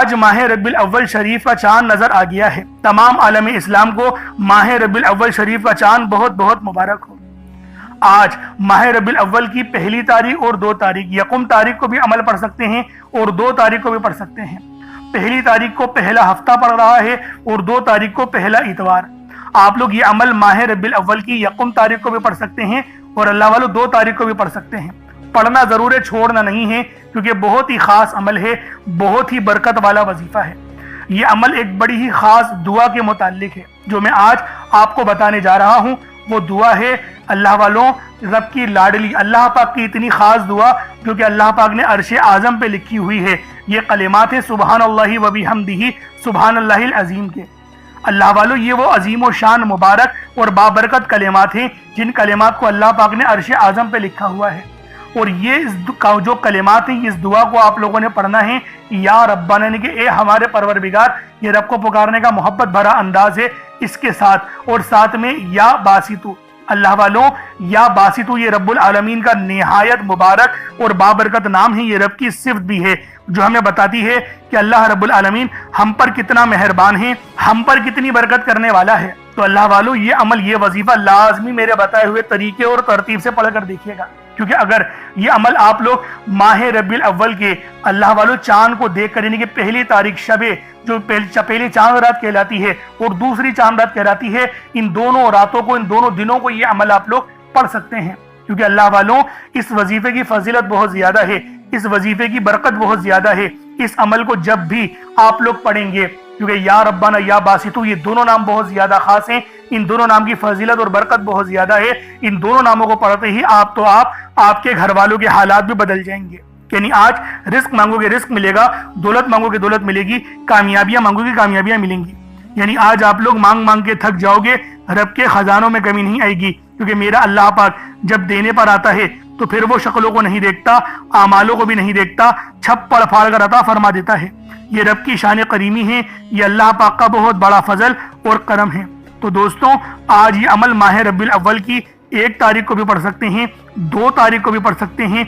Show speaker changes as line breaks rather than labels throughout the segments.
آج ماہ ربیع الاول شریف کا چاند نظر آ گیا ہے۔ تمام عالم اسلام کو ماہ ربیع الاول شریف کا چاند بہت بہت مبارک ہو۔ آج ماہ ربیع الاول کی پہلی تاریخ اور 2 تاریخ، یکم تاریخ کو بھی عمل پڑھ سکتے ہیں اور 2 تاریخ کو بھی پڑھ سکتے ہیں۔ پہلی تاریخ کو پہلا ہفتہ پڑھ رہا ہے اور 2 تاریخ کو پہلا اتوار۔ آپ لوگ یہ عمل ماہ ربیع الاول کی یکم تاریخ کو بھی پڑھ سکتے ہیں اور اللہ والو 2 تاریخ کو بھی پڑھ سکتے ہیں۔ پڑھنا ضرور ہے، چھوڑنا نہیں ہے، کیونکہ بہت ہی خاص عمل ہے، بہت ہی برکت والا وظیفہ ہے۔ یہ عمل ایک بڑی ہی خاص دعا کے متعلق ہے جو میں آج آپ کو بتانے جا رہا ہوں۔ وہ دعا ہے اللہ والوں رب کی لاڈلی، اللہ پاک کی اتنی خاص دعا جو کہ اللہ پاک نے عرش اعظم پہ لکھی ہوئی ہے۔ یہ کلمات ہیں سبحان اللہ و بحمدہ سبحان اللہ العظیم کے۔ اللہ والوں یہ وہ عظیم و شان مبارک اور بابرکت کلمات ہیں جن کلمات کو اللہ پاک نے عرش اعظم پہ لکھا ہوا ہے، اور یہ جو کلمات ہیں اس دعا کو آپ لوگوں نے پڑھنا ہے۔ یا ربنا یعنی کہ اے ہمارے پروردگار، یہ رب کو پکارنے کا محبت بھرا انداز ہے اس کے ساتھ، اور ساتھ میں یا باسطو، اللہ والوں یا باسطو یہ رب العالمین کا نہایت مبارک اور بابرکت نام ہے۔ یہ رب کی صفت بھی ہے جو ہمیں بتاتی ہے کہ اللہ رب العالمین ہم پر کتنا مہربان ہے، ہم پر کتنی برکت کرنے والا ہے۔ تو اللہ والوں یہ عمل، یہ وظیفہ لازمی میرے بتائے ہوئے طریقے اور ترتیب سے پڑھ کر دیکھیے گا، کیونکہ اگر یہ عمل آپ لوگ ماہ ربیع الاول کے اللہ والوں چاند کو دیکھ کر، یعنی کہ پہلی تاریخ شب جو پہلی چاند رات کہلاتی ہے اور دوسری چاند رات کہلاتی ہے، ان دونوں راتوں کو، ان دونوں دنوں کو یہ عمل آپ لوگ پڑھ سکتے ہیں، کیونکہ اللہ والوں اس وظیفے کی فضیلت بہت زیادہ ہے، اس وظیفے کی برکت بہت زیادہ ہے۔ اس عمل کو جب بھی آپ لوگ پڑھیں گے، کیونکہ یا ربنا یا باسطو یہ دونوں نام بہت زیادہ خاص ہیں، ان دونوں نام کی فضیلت اور برکت بہت زیادہ ہے۔ ان دونوں ناموں کو پڑھتے ہی آپ کے گھر والوں کے حالات بھی بدل جائیں گے۔ یعنی آج رزق مانگو گے رزق ملے گا، دولت مانگو گے دولت ملے گی، کامیابیاں مانگو گے کامیابیاں ملیں گی۔ یعنی آج آپ لوگ مانگ مانگ کے تھک جاؤ گے، رب کے خزانوں میں کمی نہیں آئے گی، کیونکہ میرا اللہ پاک جب دینے پر آتا ہے تو پھر وہ شکلوں کو نہیں دیکھتا، اعمالوں کو بھی نہیں دیکھتا، چھپ پڑ پھاڑ کر عطا فرما دیتا ہے۔ یہ رب کی شان کریمی ہے، یہ اللہ پاک کا بہت بڑا فضل اور کرم ہے۔ تو دوستوں آج یہ عمل ماہ ربیع الاول کی 1 تاریخ کو بھی پڑھ سکتے ہیں، 2 تاریخ کو بھی پڑھ سکتے ہیں،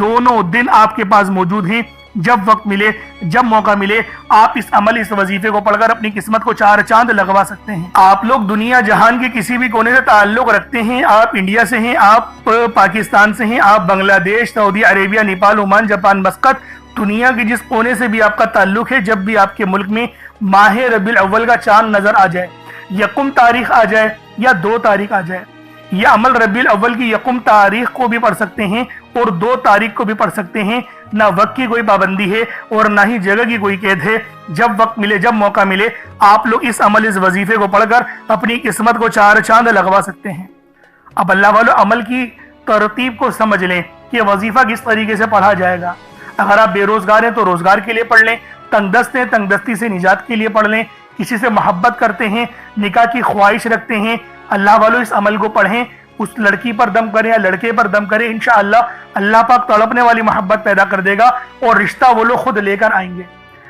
دونوں دن آپ کے پاس موجود ہیں۔ جب وقت ملے، جب موقع ملے، آپ اس عمل، اس وظیفے کو پڑھ کر اپنی قسمت کو 4 چاند لگوا سکتے ہیں۔ آپ لوگ دنیا جہان کے کسی بھی کونے سے تعلق رکھتے ہیں، آپ انڈیا سے ہیں، آپ پاکستان سے ہیں، آپ Bangladesh, Saudi Arabia, Nepal, Oman, Japan, Muscat, دنیا کے جس کونے سے بھی آپ کا تعلق ہے، جب بھی آپ کے ملک میں ماہ ربیع الاول کا چاند نظر آ جائے، یکم تاریخ آ جائے یا 2 تاریخ آ جائے، یہ عمل ربیع الاول کی یکم تاریخ کو بھی پڑھ سکتے ہیں اور 2 تاریخ کو بھی پڑھ سکتے ہیں۔ نہ وقت کی کوئی پابندی ہے اور نہ ہی جگہ کی کوئی قید ہے۔ جب وقت ملے، جب موقع ملے، آپ لوگ اس عمل، اس وظیفے کو پڑھ کر اپنی قسمت کو 4 چاند لگوا سکتے ہیں۔ اب اللہ والو عمل کی ترتیب کو سمجھ لیں کہ وظیفہ کس طریقے سے پڑھا جائے گا۔ اگر آپ بے روزگار ہیں تو روزگار کے لیے پڑھ لیں، تنگ دست ہیں تنگ دستی سے نجات کے لیے پڑھ لیں، کسی سے محبت کرتے ہیں، نکاح کی خواہش رکھتے ہیں، اللہ والو اس عمل کو پڑھیں، اس لڑکی پر دم کریں یا لڑکے پر دم کریں، انشاءاللہ اللہ پاک تڑپنے والی محبت پیدا کر دے گا اور رشتہ وہ لوگ خود لے کر آئیں گے۔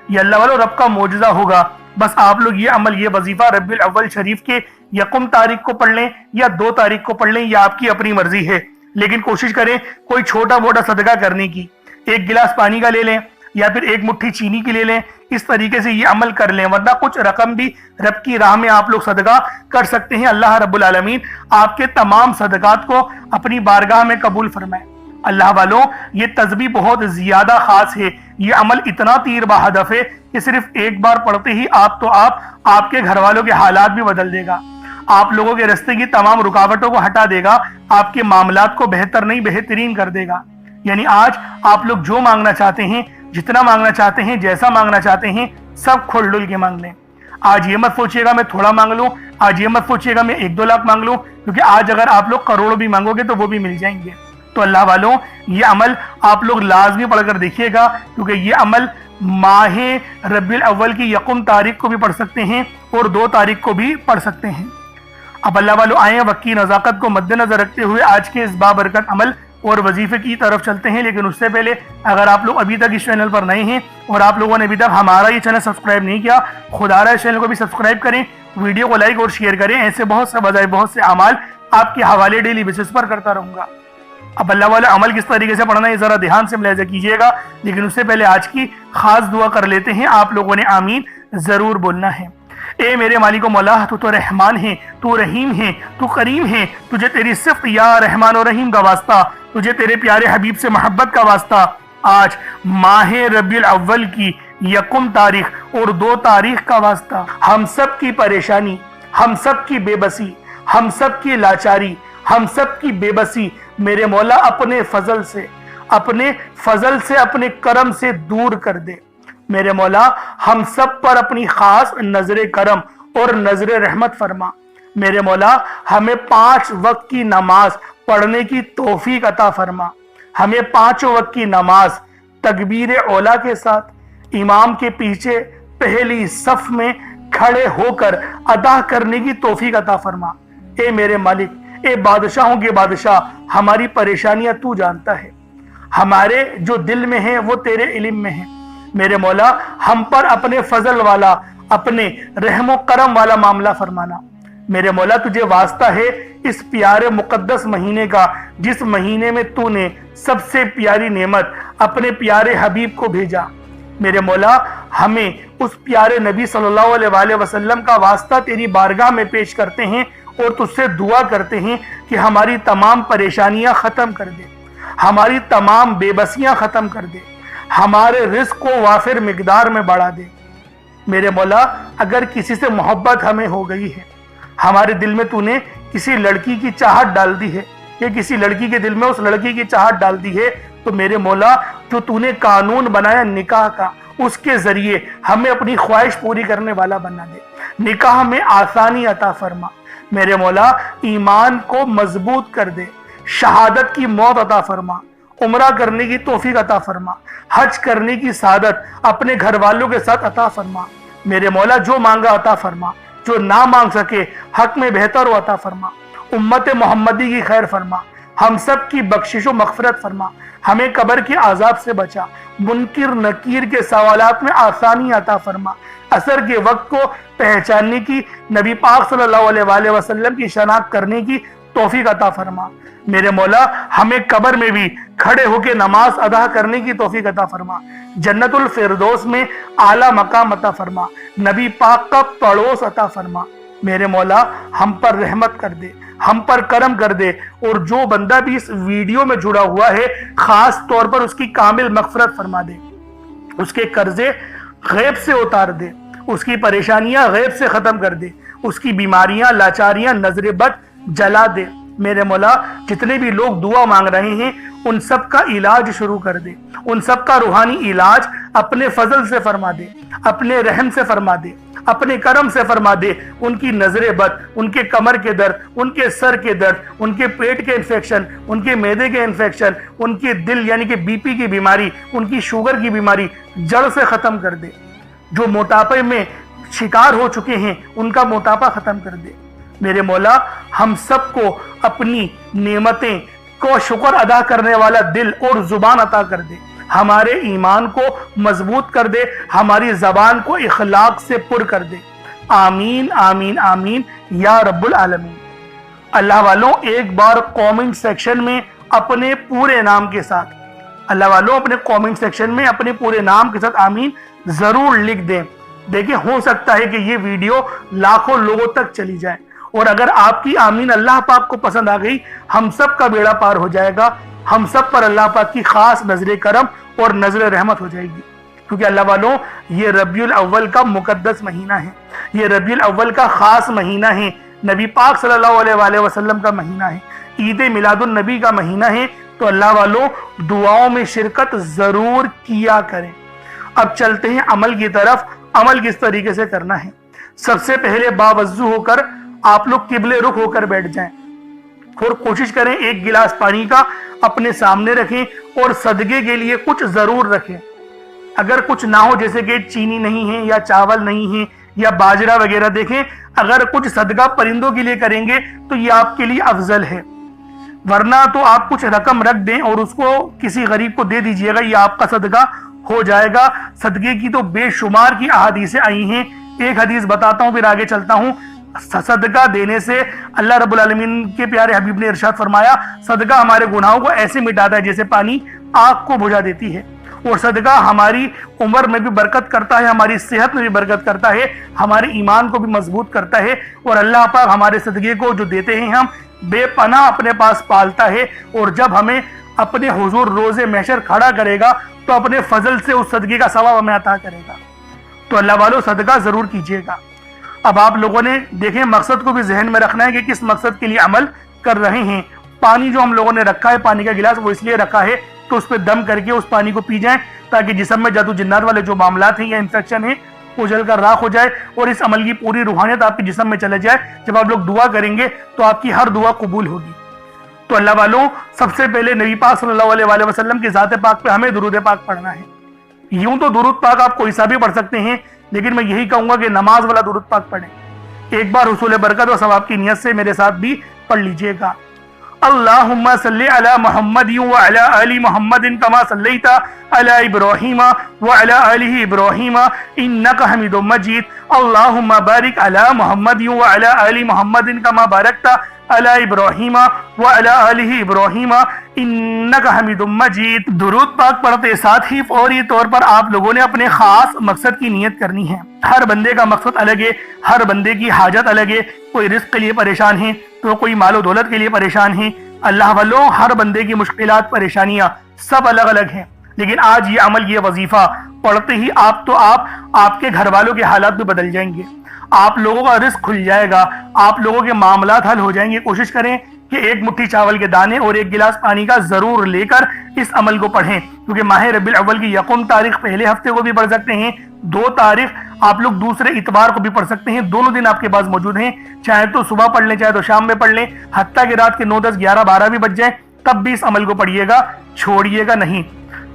یہ اللہ والو رب کا معجزہ ہوگا۔ بس آپ لوگ یہ عمل، یہ وظیفہ ربیع الاول شریف کے یکم تاریخ کو پڑھ لیں یا 2 تاریخ کو پڑھ لیں، یہ آپ کی اپنی مرضی ہے، لیکن کوشش کریں کوئی چھوٹا موٹا صدقہ کرنے کی، 1 گلاس پانی کا لے لیں یا پھر 1 مٹھی چینی کی لے لیں، اس طریقے سے یہ عمل کر لیں، ورنہ کچھ رقم بھی رب کی راہ میں آپ لوگ صدقہ کر سکتے ہیں۔ اللہ رب العالمین آپ کے تمام صدقات کو اپنی بارگاہ میں قبول فرمائے۔ اللہ والوں یہ تسبیح بہت زیادہ خاص ہے، یہ عمل اتنا تیر بہدف ہے کہ صرف 1 بار پڑھتے ہی آپ کے گھر والوں کے حالات بھی بدل دے گا، آپ لوگوں کے راستے کی تمام رکاوٹوں کو ہٹا دے گا، آپ کے معاملات کو بہتر نہیں بہترین کر دے گا۔ یعنی آج آپ لوگ جو مانگنا چاہتے ہیں، جتنا مانگنا چاہتے ہیں، جیسا مانگنا چاہتے ہیں، سب کھل ڈل کے مانگ لیں۔ آج یہ مت سوچیے گا میں تھوڑا مانگ لوں، آج یہ مت سوچیے گا میں 1-2 لاکھ مانگ لوں، کیونکہ آج اگر آپ لوگ کروڑوں بھی مانگو گے تو وہ بھی مل جائیں گے۔ تو اللہ والوں یہ عمل آپ لوگ لازمی پڑھ کر دیکھیے گا، کیونکہ یہ عمل ماہ ربیع الاول کی یکم تاریخ کو بھی پڑھ سکتے ہیں اور 2 تاریخ کو بھی پڑھ سکتے ہیں۔ اب اللہ والوں آئیں وقت کی نزاکت کو مد نظر رکھتے ہوئے آج کے اس بابرکت عمل اور وظیفے کی طرف چلتے ہیں، لیکن اس سے پہلے اگر آپ لوگ ابھی تک اس چینل پر نئے ہیں اور آپ لوگوں نے ابھی تک ہمارا یہ چینل سبسکرائب نہیں کیا، خدا رہا اس چینل کو بھی سبسکرائب کریں، ویڈیو کو لائک اور شیئر کریں، ایسے بہت سے وظائف، بہت سے اعمال آپ کے حوالے ڈیلی بیسس پر کرتا رہوں گا۔ اب اللہ والا عمل کس طریقے سے پڑھنا ہے ذرا دھیان سے ملاحظہ کیجئے گا، لیکن اس سے پہلے آج کی خاص دعا کر لیتے ہیں، آپ لوگوں نے آمین ضرور بولنا ہے۔ اے میرے مالک و مولا، تو رحمان ہے، تو رحیم ہے، تو کریم ہے، تجھے تیری صفت یا رحمان و رحیم کا واسطہ، تجھے تیرے پیارے حبیب سے محبت کا واسطہ، آج ماہ ربیع الاول کی 1 تاریخ اور 2 تاریخ کا واسطہ، ہم سب کی پریشانی، ہم سب کی بے بسی، ہم سب کی لاچاری، ہم سب کی بے بسی میرے مولا اپنے فضل سے اپنے کرم سے دور کر دے۔ میرے مولا ہم سب پر اپنی خاص نظر کرم اور نظر رحمت فرما۔ میرے مولا ہمیں 5 وقت کی نماز پڑھنے کی توفیق عطا فرما۔ ہمیں 5 وقت کی نماز تکبیر اولا کے ساتھ امام کے پیچھے پہلی صف میں کھڑے ہو کر ادا کرنے کی توفیق عطا فرما۔ اے میرے مالک، اے بادشاہوں کے بادشاہ، ہماری پریشانیاں تو جانتا ہے، ہمارے جو دل میں ہیں وہ تیرے علم میں ہیں۔ میرے مولا ہم پر اپنے فضل والا، اپنے رحم و کرم والا معاملہ فرمانا۔ میرے مولا تجھے واسطہ ہے اس پیارے مقدس مہینے کا، جس مہینے میں تو نے سب سے پیاری نعمت اپنے پیارے حبیب کو بھیجا۔ میرے مولا ہمیں اس پیارے نبی صلی اللہ علیہ وآلہ وسلم کا واسطہ تیری بارگاہ میں پیش کرتے ہیں اور تجھ سے دعا کرتے ہیں کہ ہماری تمام پریشانیاں ختم کر دے، ہماری تمام بے بسیاں ختم کر دے، ہمارے رزق کو وافر مقدار میں بڑھا دے۔ میرے مولا اگر کسی سے محبت ہمیں ہو گئی ہے، ہمارے دل میں تو نے کسی لڑکی کی چاہت ڈال دی ہے یا کسی لڑکی کے دل میں اس لڑکی کی چاہت ڈال دی ہے، تو میرے مولا جو تو نے قانون بنایا نکاح کا، اس کے ذریعے ہمیں اپنی خواہش پوری کرنے والا بنا دے، نکاح میں آسانی عطا فرما۔ میرے مولا ایمان کو مضبوط کر دے، شہادت کی موت عطا فرما، عمرہ کرنے کی توفیق عطا فرما، حج کرنے کی سعادت اپنے گھر والوں کے ساتھ عطا فرما۔ میرے مولا جو مانگا عطا فرما، جو نہ مانگ سکے حق میں بہتر و عطا فرما، امت محمدی کی خیر فرما، ہم سب کی بخشش و مغفرت فرما، ہمیں قبر کے عذاب سے بچا، منکر نکیر کے سوالات میں آسانی عطا فرما، عصر کے وقت کو پہچاننے کی، نبی پاک صلی اللہ علیہ وآلہ وسلم کی شناخت کرنے کی توفیق عطا فرما۔ میرے مولا ہمیں قبر میں بھی کھڑے ہو کے نماز ادا کرنے کی توفیق عطا فرما، جنت الفردوس میں اعلیٰ مقام عطا فرما، نبی پاک کا پڑوس عطا فرما۔ میرے مولا ہم پر رحمت کر دے، ہم پر کرم کر دے، اور جو بندہ بھی اس ویڈیو میں جڑا ہوا ہے خاص طور پر اس کی کامل مغفرت فرما دے، اس کے قرضے غیب سے اتار دے، اس کی پریشانیاں غیب سے ختم کر دے، اس کی بیماریاں لاچاریاں نظر بد جلا دے۔ میرے مولا جتنے بھی لوگ دعا مانگ رہے ہیں ان سب کا علاج شروع کر دے، ان سب کا روحانی علاج اپنے فضل سے فرما دے، اپنے رحم سے فرما دے، اپنے کرم سے فرما دے۔ ان کی نظر بد، ان کے کمر کے درد، ان کے سر کے درد، ان کے پیٹ کے انفیکشن، ان کے معدے کے انفیکشن، ان کے دل یعنی کہ بی پی کی بیماری، ان کی شوگر کی بیماری جڑ سے ختم کر دے۔ جو موٹاپے میں شکار ہو چکے ہیں ان کا موٹاپا ختم کر دے۔ میرے مولا ہم سب کو اپنی نعمتیں کو شکر ادا کرنے والا دل اور زبان عطا کر دے، ہمارے ایمان کو مضبوط کر دے، ہماری زبان کو اخلاق سے پر کر دے۔ آمین آمین آمین یا رب العالمین۔ اللہ والوں ایک بار کامنٹ سیکشن میں اپنے پورے نام کے ساتھ اپنے کامنٹ سیکشن میں اپنے پورے نام کے ساتھ آمین ضرور لکھ دیں۔ دیکھیں ہو سکتا ہے کہ یہ ویڈیو لاکھوں لوگوں تک چلی جائے، اور اگر آپ کی آمین اللہ پاک کو پسند آ گئی ہم سب کا بیڑا پار ہو جائے گا، ہم سب پر اللہ پاک کی خاص نظر کرم اور نظر رحمت ہو جائے گی۔ کیونکہ اللہ والوں یہ ربیع الاول کا مقدس مہینہ ہے، یہ ربیع الاول کا خاص مہینہ ہے، نبی پاک صلی اللہ علیہ وآلہ وسلم کا مہینہ ہے، عید میلاد النبی کا مہینہ ہے، تو اللہ والوں دعاؤں میں شرکت ضرور کیا کریں۔ اب چلتے ہیں عمل کی طرف۔ عمل کس طریقے سے کرنا ہے؟ سب سے پہلے باوضو ہو کر آپ لوگ قبلے رخ ہو کر بیٹھ جائیں اور کوشش کریں 1 گلاس پانی کا اپنے سامنے رکھیں اور صدقے کے لیے کچھ ضرور رکھیں۔ اگر کچھ نہ ہو جیسے کہ چینی نہیں ہے یا چاول نہیں ہے یا باجرہ وغیرہ، دیکھیں اگر کچھ صدقہ پرندوں کے لیے کریں گے تو یہ آپ کے لیے افضل ہے، ورنہ تو آپ کچھ رقم رکھ دیں اور اس کو کسی غریب کو دے دیجئے گا، یہ آپ کا صدقہ ہو جائے گا۔ صدقے کی تو بے شمار کی احادیثیں آئی ہیں، ایک حدیث بتاتا ہوں پھر آگے چلتا ہوں۔ صدقہ دینے سے اللہ رب العالمین کے پیارے حبیب نے ارشاد فرمایا صدقہ ہمارے گناہوں کو ایسے مٹاتا ہے جیسے پانی آگ کو بجھا دیتی ہے، اور صدقہ ہماری عمر میں بھی برکت کرتا ہے، ہماری صحت میں بھی برکت کرتا ہے، ہمارے ایمان کو بھی مضبوط کرتا ہے، اور اللہ پاک ہمارے صدقے کو جو دیتے ہیں ہم بے پناہ اپنے پاس پالتا ہے، اور جب ہمیں اپنے حضور روز محشر کھڑا کرے گا تو اپنے فضل سے اس صدقے کا ثواب ہمیں عطا کرے گا۔ تو اللہ والو صدقہ ضرور کیجیے گا۔ اب آپ لوگوں نے دیکھیں مقصد کو بھی ذہن میں رکھنا ہے کہ کس مقصد کے لیے عمل کر رہے ہیں۔ پانی جو ہم لوگوں نے رکھا ہے، پانی کا گلاس، وہ اس لیے رکھا ہے تو اس پہ دم کر کے اس پانی کو پی جائیں تاکہ جسم میں جادو جنات والے جو معاملات ہیں یا انفیکشن ہیں وہ جل کر راکھ ہو جائے، اور اس عمل کی پوری روحانیت آپ کے جسم میں چلے جائے۔ جب آپ لوگ دعا کریں گے تو آپ کی ہر دعا قبول ہوگی۔ تو اللہ والوں، سب سے پہلے نبی پاک صلی اللہ علیہ وسلم کی ذات پاک پہ ہمیں درود پاک پڑھنا ہے۔ یوں تو درود پاک آپ کوئی سا بھی پڑھ سکتے ہیں، لیکن میں یہی کہوں گا کہ نماز والا درود پاک پڑھیں۔ ایک بار حصول برکت و ثواب کی نیت سے میرے ساتھ بھی پڑھ لیجئے گا۔ اللہم صلی علی محمد وعلی آل محمد کما صلیت علی ابراہیم وعلی آل ابراہیم انک حمید مجید۔ اللہم بارک علی محمد وعلی آل محمد کما بارکت علی ابراہیم وعلی آل ابراہیم انک حمید مجید۔ درود پاک پڑھتے ساتھ ہی فوری طور پر آپ لوگوں نے اپنے خاص مقصد کی نیت کرنی ہے۔ ہر بندے کا مقصد الگ ہے، ہر بندے کی حاجت الگ ہے۔ کوئی رزق کے لیے پریشان ہے تو کوئی مال و دولت کے لیے پریشان ہے۔ اللہ والوں، ہر بندے کی مشکلات، پریشانیاں سب الگ الگ ہیں، لیکن آج یہ عمل، یہ وظیفہ پڑھتے ہی آپ کے گھر والوں کے حالات بھی بدل جائیں گے، آپ لوگوں کا رزق کھل جائے گا، آپ لوگوں کے معاملات حل ہو جائیں گے۔ کوشش کریں کہ ایک مٹھی چاول کے دانے اور ایک گلاس پانی کا ضرور لے کر اس عمل کو پڑھیں، کیونکہ ماہ ربیع الاول کی یکم تاریخ پہلے ہفتے کو بھی پڑھ سکتے ہیں، 2 تاریخ آپ لوگ دوسرے اتوار کو بھی پڑھ سکتے ہیں، دونوں دن آپ کے پاس موجود ہیں، چاہے تو صبح پڑھ لیں چاہے تو شام میں پڑھ لیں، حتیٰ کہ رات کے 9، 10، 11، 12 بھی بج جائیں تب بھی اس عمل کو پڑھیے گا، چھوڑیے گا نہیں۔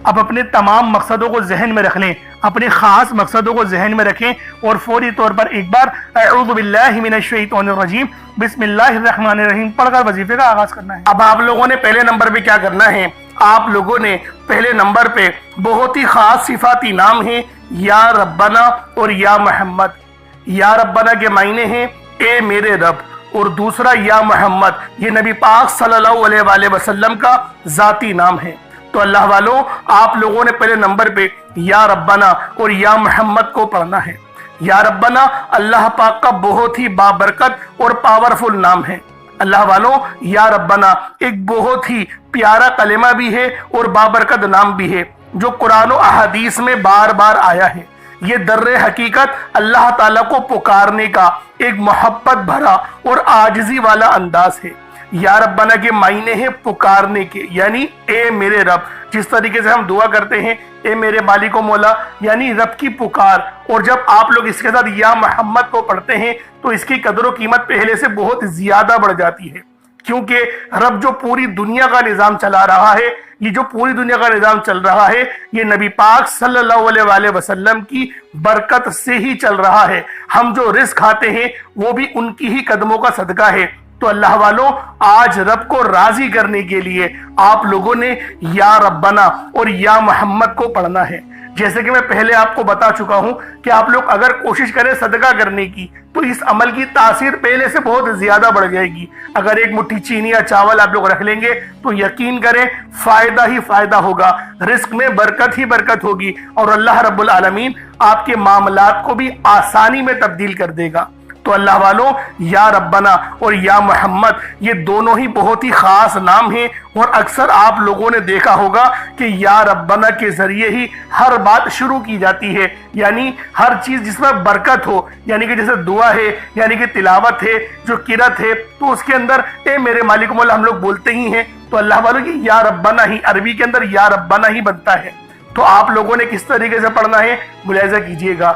اب اپنے تمام مقصدوں کو ذہن میں رکھ لیں، اپنے خاص مقصدوں کو ذہن میں رکھیں، اور فوری طور پر ایک بار اعوذ باللہ من الشیطان الرجیم بسم اللہ الرحمن الرحیم پڑھ کر وظیفے کا آغاز کرنا ہے۔ اب آپ لوگوں نے پہلے نمبر پہ کیا کرنا ہے؟ آپ لوگوں نے پہلے نمبر پہ بہت ہی خاص صفاتی نام ہیں، یا ربنا اور یا محمد۔ یا ربنا کے معنی ہیں اے میرے رب، اور دوسرا یا محمد، یہ نبی پاک صلی اللہ علیہ وآلہ وسلم کا ذاتی نام ہے۔ تو اللہ والوں، آپ لوگوں نے پہلے نمبر پہ یا ربنا اور یا محمد کو پڑھنا ہے۔ یا ربنا اللہ پاک کا بہت ہی بابرکت اور پاورفل نام ہے۔ اللہ والوں، یا ربنا ایک بہت ہی پیارا کلمہ بھی ہے اور بابرکت نام بھی ہے، جو قرآن و احادیث میں بار بار آیا ہے۔ یہ در حقیقت اللہ تعالیٰ کو پکارنے کا ایک محبت بھرا اور عاجزی والا انداز ہے۔ یا ربنا کے معنی ہے پکارنے کے، یعنی اے میرے رب، جس طریقے سے ہم دعا کرتے ہیں اے میرے مالک و مولا، یعنی رب کی پکار۔ اور جب آپ لوگ اس کے ساتھ یا محمد کو پڑھتے ہیں تو اس کی قدر و قیمت پہلے سے بہت زیادہ بڑھ جاتی ہے، کیونکہ رب جو پوری دنیا کا نظام چلا رہا ہے، یہ جو پوری دنیا کا نظام چل رہا ہے، یہ نبی پاک صلی اللہ علیہ وآلہ وسلم کی برکت سے ہی چل رہا ہے۔ ہم جو رزق کھاتے ہیں وہ بھی ان کی ہی قدموں کا صدقہ ہے۔ تو اللہ والوں، آج رب کو راضی کرنے کے لیے آپ لوگوں نے یا ربنا اور یا محمد کو پڑھنا ہے۔ جیسے کہ میں پہلے آپ کو بتا چکا ہوں کہ آپ لوگ اگر کوشش کریں صدقہ کرنے کی تو اس عمل کی تاثیر پہلے سے بہت زیادہ بڑھ جائے گی۔ اگر ایک مٹھی چینی یا چاول آپ لوگ رکھ لیں گے تو یقین کریں فائدہ ہی فائدہ ہوگا، رزق میں برکت ہی برکت ہوگی، اور اللہ رب العالمین آپ کے معاملات کو بھی آسانی میں تبدیل کر دے گا۔ تو اللہ والوں، یا ربنا اور یا محمد یہ دونوں ہی بہت ہی خاص نام ہیں، اور اکثر آپ لوگوں نے دیکھا ہوگا کہ یا ربنا کے ذریعے ہی ہر بات شروع کی جاتی ہے، یعنی ہر چیز جس میں برکت ہو، یعنی کہ جیسے دعا ہے، یعنی کہ تلاوت ہے، جو قرات ہے، تو اس کے اندر اے میرے مالک مولا ہم لوگ بولتے ہی ہیں۔ تو اللہ والوں کی یا ربنا ہی عربی کے اندر یا ربنا ہی بنتا ہے۔ تو آپ لوگوں نے کس طریقے سے پڑھنا ہے ملاحظہ کیجئے گا۔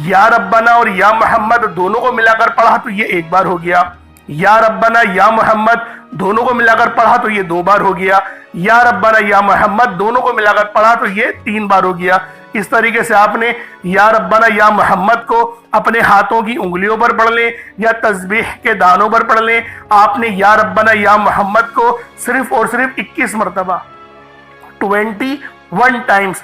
یا ربنا اور یا محمد دونوں کو ملا کر پڑھا تو یہ ایک بار ہو گیا، یا ربنا یا محمد دونوں کو ملا کر پڑھا تو یہ 2 بار ہو گیا، یا ربنا یا محمد دونوں کو ملا کر پڑھا تو یہ 3 بار ہو گیا۔ اس طریقے سے آپ نے یا ربنا یا محمد کو اپنے ہاتھوں کی انگلیوں پر پڑھ لیں یا تسبیح کے دانوں پر پڑھ لیں۔ آپ نے یا ربنا یا محمد کو صرف اور صرف 21 مرتبہ 21 ٹائمز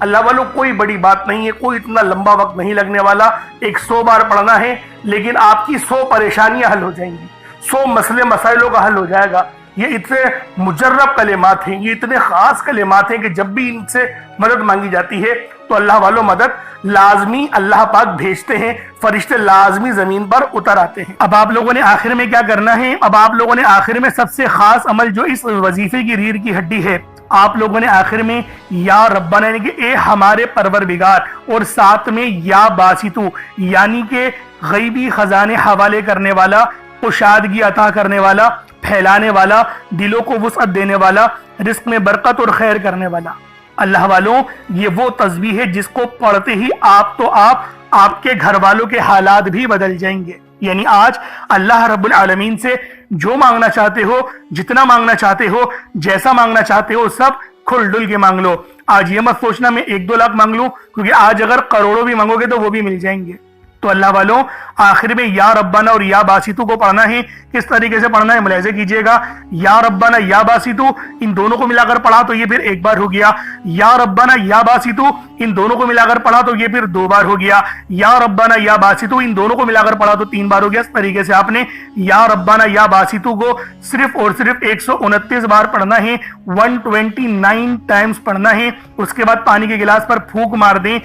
اللہ والوں کوئی بڑی بات نہیں ہے، کوئی اتنا لمبا وقت نہیں لگنے والا، 100 بار پڑھنا ہے لیکن آپ کی 100 پریشانیاں حل ہو جائیں گی، 100 مسئلے مسائلوں کا حل ہو جائے گا۔ یہ اتنے مجرب کلمات ہیں، یہ اتنے خاص کلمات ہیں کہ جب بھی ان سے مدد مانگی جاتی ہے تو اللہ والوں مدد لازمی اللہ پاک بھیجتے ہیں، فرشتے لازمی زمین پر اتر آتے ہیں۔ اب آپ لوگوں نے آخر میں کیا کرنا ہے؟ اب آپ لوگوں نے آخر میں سب سے خاص عمل جو اس وظیفے کی ریڑھ کی ہڈی ہے، آپ لوگوں نے آخر میں یا ربنا یعنی کہ اے ہمارے پروردگار، اور ساتھ میں یا باسطو یعنی کہ غیبی خزانے حوالے کرنے والا، کشادگی عطا کرنے والا، پھیلانے والا، دلوں کو وسعت دینے والا، رزق میں برکت اور خیر کرنے والا۔ اللہ والوں یہ وہ تسبیح ہے جس کو پڑھتے ہی آپ کے گھر والوں کے حالات بھی بدل جائیں گے۔ یعنی آج اللہ رب العالمین سے جو مانگنا چاہتے ہو، جتنا مانگنا چاہتے ہو، جیسا مانگنا چاہتے ہو، سب کھل ڈل کے مانگ لو۔ آج یہ مت سوچنا میں 1-2 لاکھ مانگ لوں، کیونکہ آج اگر کروڑوں بھی مانگو گے تو وہ بھی مل جائیں گے۔ تو اللہ والوں آخر میں یا ربنا اور یا باسطو کو پڑھنا ہے۔ کس طریقے سے پڑھنا ہے ملاحظہ کیجئے گا، یا ربنا یا باسطو ان دونوں کو ملا کر پڑھا تو یہ پھر 1 بار ہو گیا، یا ربنا یا باسطو ان دونوں کو ملا کر پڑھا تو یہ پھر 2 بار ہو گیا، یا ربنا یا باسطو ان دونوں کو ملا کر پڑھا تو 3 بار ہو گیا۔ اس طریقے سے آپ نے یا ربنا یا باسطو کو صرف اور صرف 129 بار پڑھنا ہے، 129 ٹائمز پڑھنا ہے۔ اس کے بعد پانی کے گلاس پر پھونک مار دیں،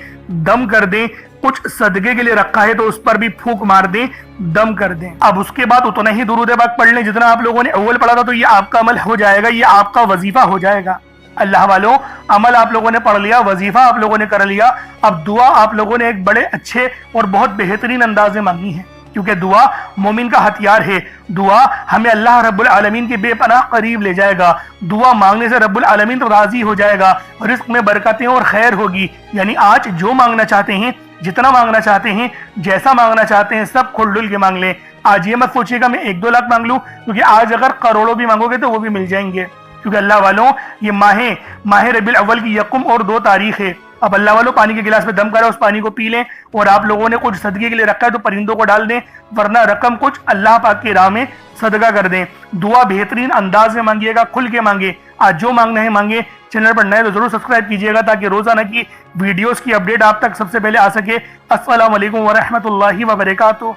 دم کر دیں، کچھ صدقے کے لیے رکھا ہے تو اس پر بھی پھونک مار دیں، دم کر دیں۔ اب اس کے بعد اتنا ہی درود پاک پڑھ لیں جتنا آپ لوگوں نے اول پڑھا تھا، تو یہ آپ کا عمل ہو جائے گا، یہ آپ کا وظیفہ ہو جائے گا۔ اللہ والوں عمل آپ لوگوں نے پڑھ لیا، وظیفہ آپ لوگوں نے کر لیا، اب دعا آپ لوگوں نے ایک بڑے اچھے اور بہت بہترین انداز میں مانگنی ہے، کیونکہ دعا مومن کا ہتھیار ہے۔ دعا ہمیں اللہ رب العالمین کے بے پناہ قریب لے جائے گا، دعا مانگنے سے رب العالمین راضی ہو جائے گا، رزق میں برکتیں اور خیر ہوگی۔ یعنی آج جو مانگنا چاہتے ہیں، جتنا مانگنا چاہتے ہیں، جیسا مانگنا چاہتے ہیں، سب کھل ڈل کے مانگ لیں۔ آج یہ مت سوچیے گا میں 1-2 لاکھ مانگ لوں، کیونکہ آج اگر کروڑوں بھی مانگو گے تو وہ بھی مل جائیں گے، کیونکہ اللہ والوں یہ ماہ ربیع الاول کی 1 اور 2 تاریخ ہے۔ اب اللہ والوں پانی کے گلاس میں دم کرا، اس پانی کو پی لیں، اور آپ لوگوں نے کچھ صدقے کے لیے رکھا ہے تو پرندوں کو ڈال دیں، ورنہ رقم کچھ اللہ پاک کی راہ میں صدقہ کر دیں۔ دعا بہترین انداز میں مانگیے گا، کھل کے مانگے، آج جو مانگنا ہے مانگے۔ چینل پر نئے تو ضرور سبسکرائب کیجیے گا تاکہ روزانہ کی ویڈیوز کی اپڈیٹ آپ تک سب سے پہلے آ سکے۔ السلام علیکم ورحمۃ اللہ وبرکاتہ۔